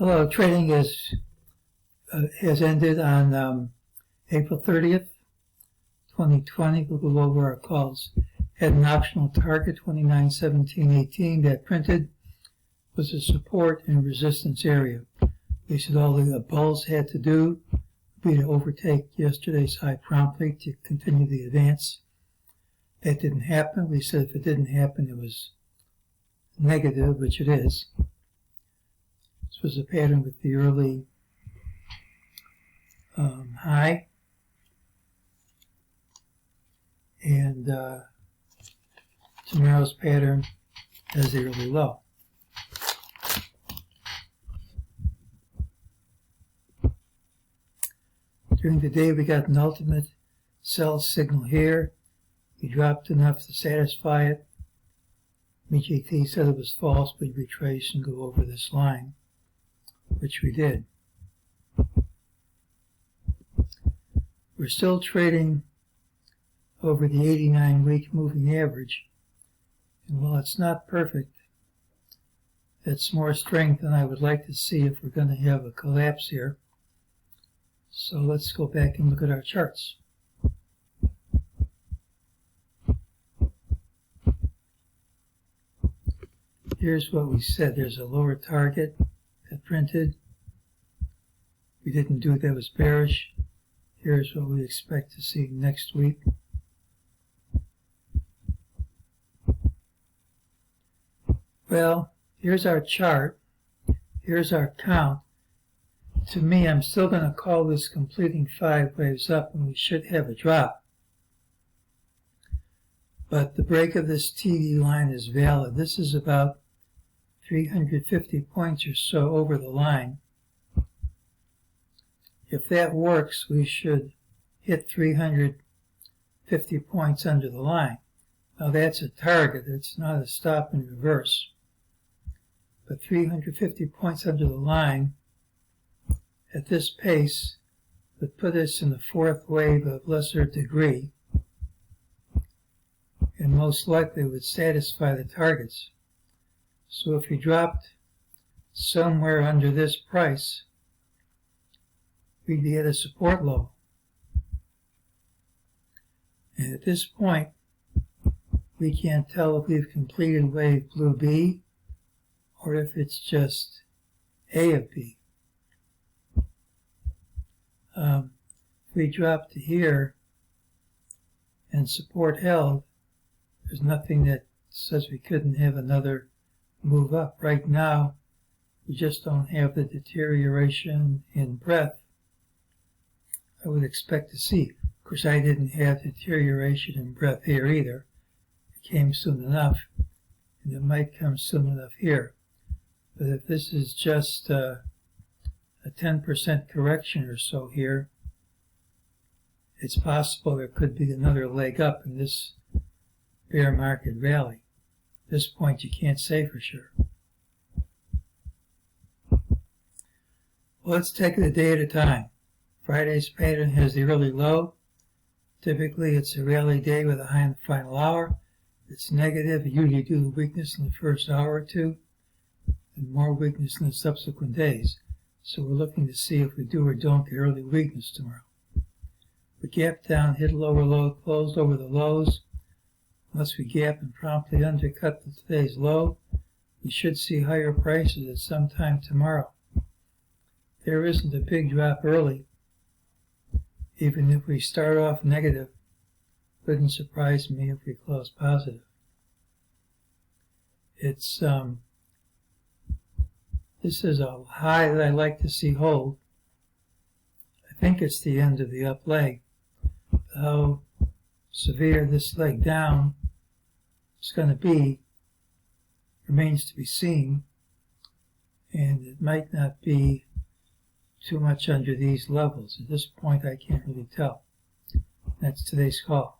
Hello, trading has ended on April 30th, 2020. We'll go over our calls. Had an optional target, 29.1718, that printed was a support and resistance area. We said all the bulls had to do would be to overtake yesterday's high promptly to continue the advance. That didn't happen. We said if it didn't happen, it was negative, which it is. This was a pattern with the early high, and tomorrow's pattern has the early low. During the day, we got an ultimate sell signal here. We dropped enough to satisfy it. MEJT said it was false, but retrace and go over this line, which we did. We're still trading over the 89-week moving average, and while it's not perfect, it's more strength than I would like to see if we're going to have a collapse here. So let's go back and look at our charts. Here's what we said. There's a lower target that printed. We didn't do it. That was bearish. Here's what we expect to see next week. Well, here's our chart. Here's our count. To me, I'm still going to call this completing 5 waves up, and we should have a drop. But the break of this TD line is valid. This is about 350 points or so over the line. If that works, we should hit 350 points under the line. Now that's a target. It's not a stop and reverse. But 350 points under the line at this pace would put us in the 4th wave of lesser degree, and most likely would satisfy the targets. So if we dropped somewhere under this price, we'd be at a support low. And at this point, we can't tell if we've completed wave blue B or if it's just A of B. If we drop to here and support held, there's nothing that says we couldn't have another move up. Right now, we just don't have the deterioration in breadth I would expect to see. Of course, I didn't have deterioration in breadth here either. It came soon enough, and it might come soon enough here. But if this is just a 10% correction or so here, it's possible there could be another leg up in this bear market rally. At this point, you can't say for sure. Well, let's take it a day at a time. Friday's pattern has the early low. Typically, it's a rally day with a high in the final hour. It's negative. You usually do the weakness in the first hour or two, and more weakness in the subsequent days. So we're looking to see if we do or don't get early weakness tomorrow. We gap down, hit lower low, closed over the lows. Unless we gap and promptly undercut today's low, we should see higher prices at some time tomorrow. There isn't a big drop early. Even if we start off negative, wouldn't surprise me if we close positive. This is a high that I like to see hold. I think it's the end of the up leg. How severe this leg down is going to be remains to be seen, and it might not be too much under these levels. At this point, I can't really tell. That's today's call.